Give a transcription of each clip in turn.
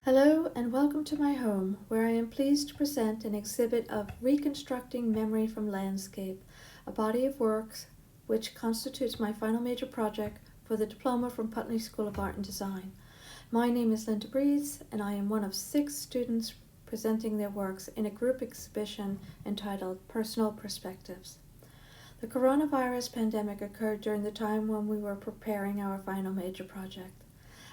Hello and welcome to my home, where I am pleased to present an exhibit of Reconstructing Memory from Landscape, a body of works which constitutes my final major project for the Diploma from Putney School of Art and Design. My name is Linda Breeze, and I am one of 6 students presenting their works in a group exhibition entitled Personal Perspectives. The coronavirus pandemic occurred during the time when we were preparing our final major project.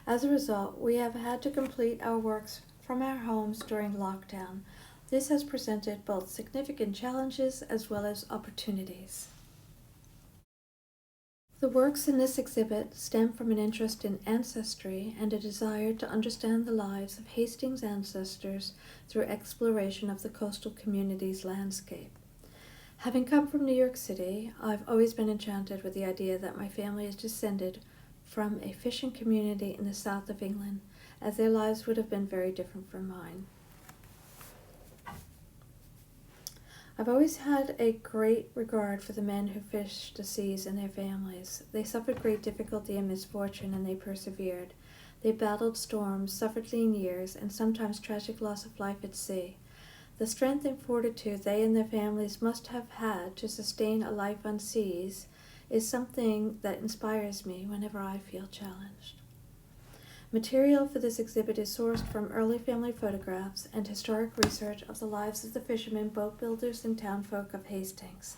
As a result, we have had to complete our works from our homes during lockdown. This has presented both significant challenges as well as opportunities. The works in this exhibit stem from an interest in ancestry and a desire to understand the lives of Hastings' ancestors through exploration of the coastal community's landscape. Having come from New York City, I've always been enchanted with the idea that my family is descended from a fishing community in the south of England, as their lives would have been very different from mine. I've always had a great regard for the men who fished the seas and their families. They suffered great difficulty and misfortune, and they persevered. They battled storms, suffered lean years, and sometimes tragic loss of life at sea. The strength and fortitude they and their families must have had to sustain a life on seas is something that inspires me whenever I feel challenged. Material for this exhibit is sourced from early family photographs and historic research of the lives of the fishermen, boat builders, and townfolk of Hastings.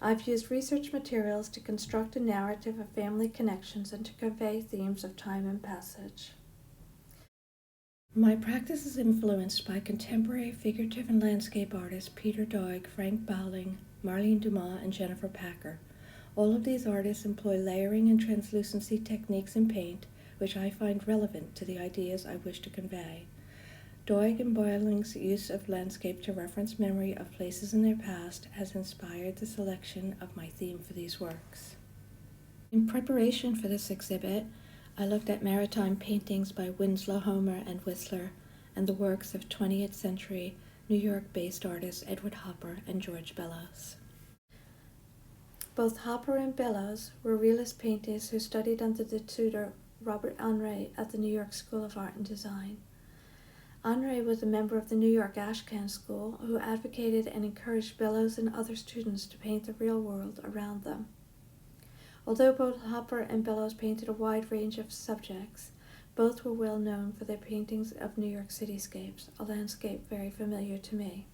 I've used research materials to construct a narrative of family connections and to convey themes of time and passage. My practice is influenced by contemporary figurative and landscape artists Peter Doig, Frank Bowling, Marlene Dumas, and Jennifer Packer. All of these artists employ layering and translucency techniques in paint, which I find relevant to the ideas I wish to convey. Doig and Bowling's use of landscape to reference memory of places in their past has inspired the selection of my theme for these works. In preparation for this exhibit, I looked at maritime paintings by Winslow, Homer, and Whistler, and the works of 20th century New York-based artists Edward Hopper and George Bellows. Both Hopper and Bellows were realist painters who studied under the tutor Robert Henri at the New York School of Art and Design. Henri was a member of the New York Ashcan School who advocated and encouraged Bellows and other students to paint the real world around them. Although both Hopper and Bellows painted a wide range of subjects, both were well known for their paintings of New York cityscapes, a landscape very familiar to me.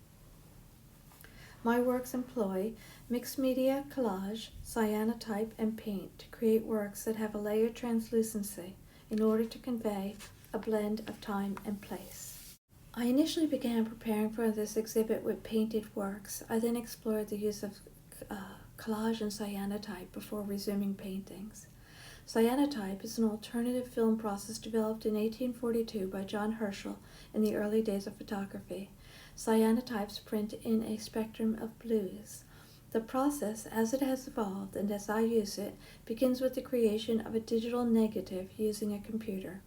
My works employ mixed media, collage, cyanotype, and paint to create works that have a layered translucency in order to convey a blend of time and place. I initially began preparing for this exhibit with painted works. I then explored the use of collage and cyanotype before resuming paintings. Cyanotype is an alternative film process developed in 1842 by John Herschel in the early days of photography. Cyanotypes print in a spectrum of blues. The process, as it has evolved and as I use it, begins with the creation of a digital negative using a computer.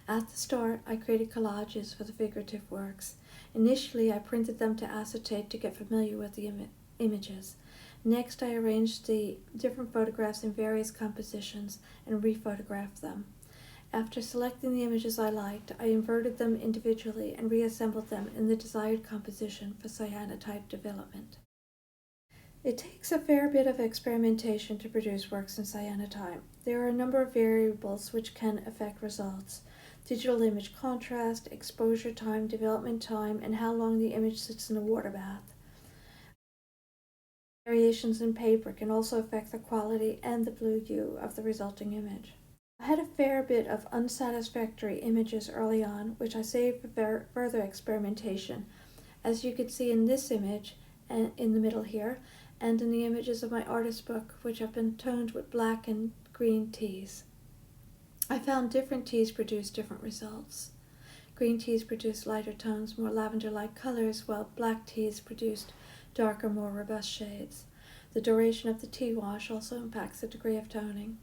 At the start, I created collages for the figurative works. Initially, I printed them to acetate to get familiar with the images. Next, I arranged the different photographs in various compositions and rephotographed them. After selecting the images I liked, I inverted them individually and reassembled them in the desired composition for cyanotype development. It takes a fair bit of experimentation to produce works in cyanotype. There are a number of variables which can affect results: digital image contrast, exposure time, development time, and how long the image sits in a water bath. Variations in paper can also affect the quality and the blue hue of the resulting image. I had a fair bit of unsatisfactory images early on, which I saved for further experimentation, as you can see in this image and in the middle here, and in the images of my artist book, which have been toned with black and green teas. I found different teas produce different results. Green teas produced lighter tones, more lavender-like colors, while black teas produced darker, more robust shades. The duration of the tea wash also impacts the degree of toning.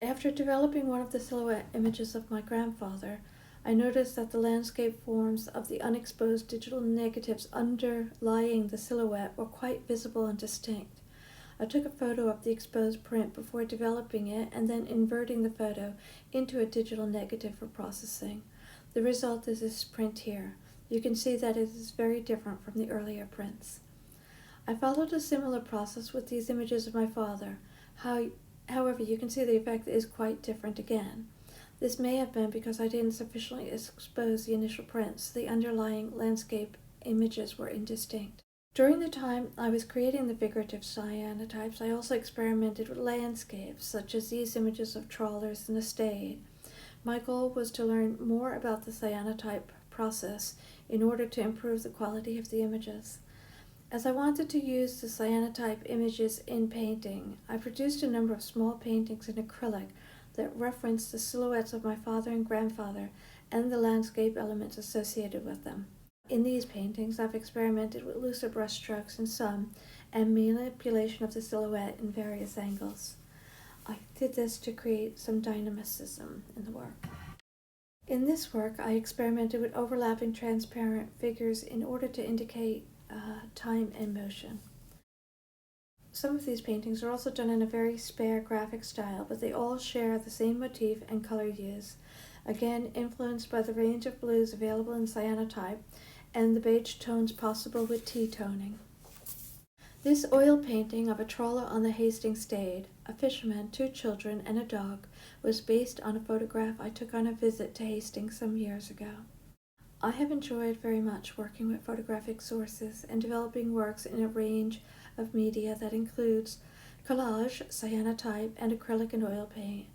After developing one of the silhouette images of my grandfather, I noticed that the landscape forms of the unexposed digital negatives underlying the silhouette were quite visible and distinct. I took a photo of the exposed print before developing it and then inverting the photo into a digital negative for processing. The result is this print here. You can see that it is very different from the earlier prints. I followed a similar process with these images of my father. However, you can see the effect is quite different again. This may have been because I didn't sufficiently expose the initial prints. The underlying landscape images were indistinct. During the time I was creating the figurative cyanotypes, I also experimented with landscapes, such as these images of trawlers in a stade. My goal was to learn more about the cyanotype process in order to improve the quality of the images. As I wanted to use the cyanotype images in painting, I produced a number of small paintings in acrylic that referenced the silhouettes of my father and grandfather and the landscape elements associated with them. In these paintings, I've experimented with looser brushstrokes in some and manipulation of the silhouette in various angles. I did this to create some dynamicism in the work. In this work, I experimented with overlapping transparent figures in order to indicate time and motion. Some of these paintings are also done in a very spare graphic style, but they all share the same motif and color use, again influenced by the range of blues available in cyanotype and the beige tones possible with T-toning. This oil painting of a trawler on the Hastings stade, a fisherman, 2 children, and a dog, was based on a photograph I took on a visit to Hastings some years ago. I have enjoyed very much working with photographic sources and developing works in a range of media that includes collage, cyanotype, and acrylic and oil paint,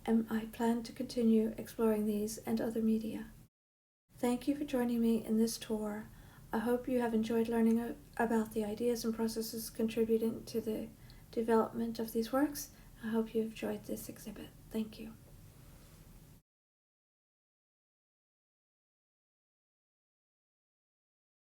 and I plan to continue exploring these and other media. Thank you for joining me in this tour. I hope you have enjoyed learning about the ideas and processes contributing to the development of these works. I hope you enjoyed this exhibit. Thank you.